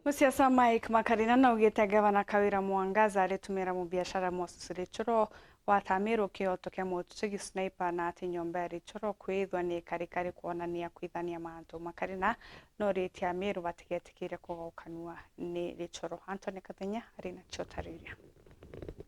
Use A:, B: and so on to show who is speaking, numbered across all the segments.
A: Musiasa Mike Makarina naugite gavana Kawira Mwangaza aritumira mu biashara Moses Rechoro watamiro kioto kia motugi sniper na ati nyomba Rechoro kwithwa ni karikari kuonania kwithania mantu. Makarina no reti amiru batigetikire kugokanua ni Rechoro. Anthony Kathenya arina chotariria.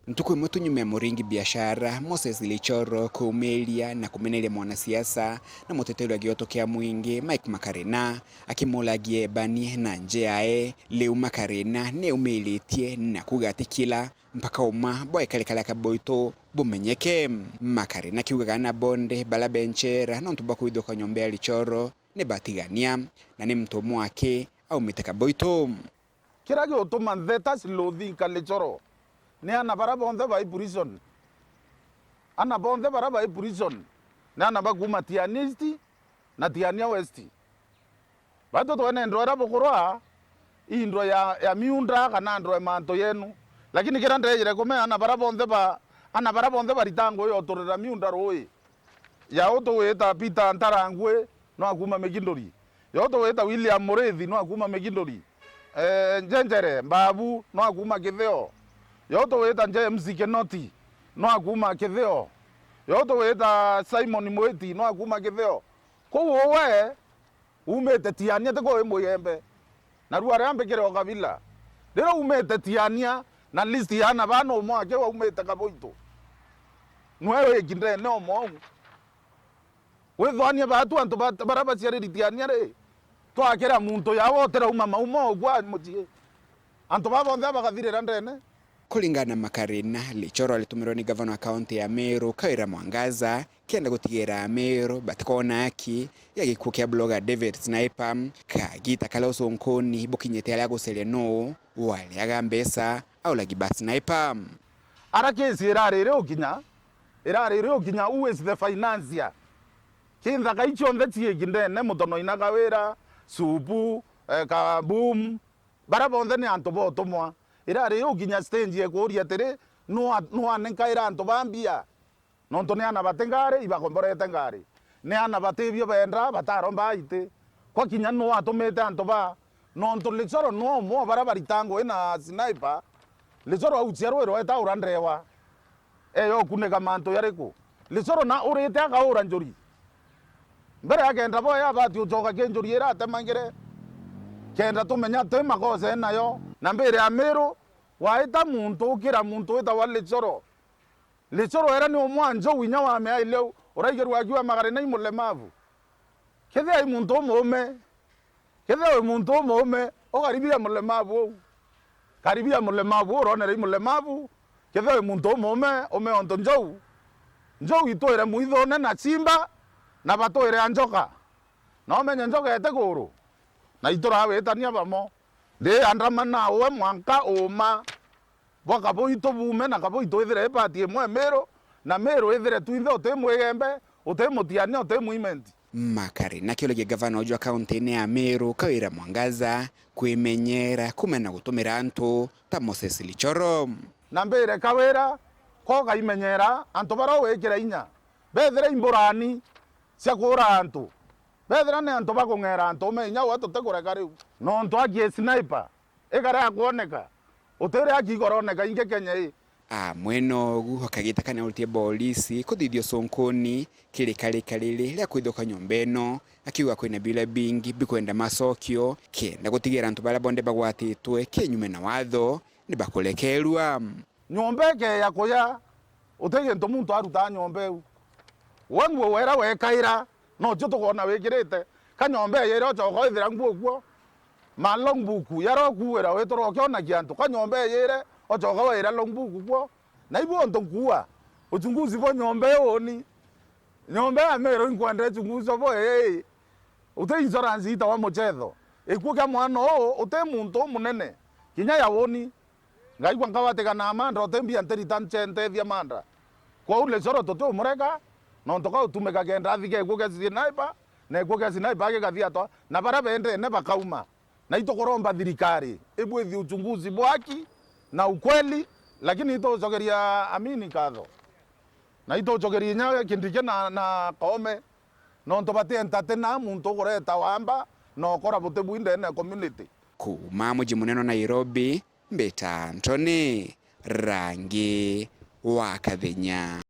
B: Ntuku mutunyume muringi biashara Moses Rechoro kuumilia na kumenelia mwanasiasa na muteteri wa gioto kia mwingi Mike Makarina akimulagie bani na njeae leu Makarina ne umilitie na kugatikila mpaka uma boy kale kaboito bumenyeke. Makarina kiugaga na bonde bala benchera na ntuba kuidoka nyombe Rechoro ne batigania na ni mtu mwake au mitaka boito
C: kirage otoma theta silothi Rechoro ne ana bara bonde ba prison ana bonde bara ba prison ne ana baguma tianisti na tiania westi bato to ene ndora bokorwa indro ya miunda kana ndro manto yenu lakini kira ndejere kome ana bara bonde ba ritango yo torera miunda roi ya oto weta Peter Ntarangwe no aguma megindori yo to weta William Morethi no aguma megindori njenjere Mbabu no aguma Kitheo yoto weta James Kenoti no aguma Kitheo yoto weta Simon Mweti no aguma Kitheo ko wowe umete tiania te ko emoyembe na ruare ambe kire okabila dero umete tiania na list yana bano mo ake wa umete kaboito nwewe kinde no mo we dhania batu anto baraba siare tiania re to akera muntu yawo tera uma maumo gwa mutie anto babo ndaba kathire ndene.
B: Kulingana Makarina, Rechoro alitumirwa ni gavana wa kaunti ya Meru Kawira Mwangaza kienda gutigira Meru batikona aki yagikuo kia bloga David Sniper kagita Kalauso Nkoni bokinyete alago seleno wale agambesa au lagiba Sniper
C: arakesi irarire okinya uwes the financier kinza kaicho ndetie kindene mutono inakawira supu kabum barabonde ni anto botomwa irare yoginya stage ye kuria tere no anenkaira anto bambia nonto ne ana batengare ibakomborete ngare ne ana batebio bendra bataromba ite kwa kinya no atomete anto ba nonto Rechoro no mo barabaritango ena sniper Rechoro auchiaro ero eta urandrewa yo kunega manto yareko Rechoro na urete aka uranjori mbere agenda boya bati utoka kenjori era temangere kenda tumenya tema koze nayo na mbere ya Meru waita muntu kira muntu eta wa Rechoro era ni omwanjo winya wa me ile uraigerwa akiwa Makarina imulemavu kethe ai muntu mume okaribia mulemavu uronera imulemavu kethe muntu mume onto njou itoire muithone na chimba na batoire anjoka na omenya njoka ete guru na itora wetania bamo de andamana owe mwanka oma boka boito bume na kaboito ethire pati mwe Meru na Meru ethire tuithe otemwegembe otemotiania otemuimenti.
B: Makarina kiologia gavana ojwa kaunti ya Meru Kawira Mwangaza kwimenyera kumena gutumira antu ta Moses Rechoro
C: na mbere Kawira ko kaimenyera antu baro wekira inya bethere imborani cia kura antu bethera ne anto bakongera anto menya wato tegureka riu nonto agie sniper egara akuoneka utere akigoroneka inge Kenya
B: mweno guhokagita kana utie polisi kuthithio Sonkoni kirikalili ria kwithoka nyombeno akiuga kwina bila bingi bikwenda masokio kenda gutigira antu bala bonde bagwatitwe kenyume na watho ni bakulekerwa
C: nyombeke yakoya utege nto muntu aruta nyombe wangu wera wekaira no joto kona wekirete kanyombe yero choko ithira nguo ma logbook yaro kuwera wetoro kiona kianto kanyombe yere ochoko wera logbook kwo na ibo nto kuwa uchunguzi bo nyombe oni nyombe ya Meru inkwende uchunguzi bo ute insurance ita wa mochetho ekuo kya mwana ute muntu munene kinya ya woni ngai kwa ngawate kana amanda otembia nteri tanchente thia manda kwa ule Rechoro toto mureka no ntoka utumeka kenda athike kuke sniper na kuke sniper ake kathia to na bara bende ne bakauma na itokoromba thirikari ebwethi uchunguzi bwaki na ukweli lakini itochogeria amini kadho na itochogeria nya kindike na kome no ntobate entate na muntu goreta wamba no kora bote buinde na community
B: kuma muji munene wa Nairobi, Mbita Antony, Rangi wa Kathenya.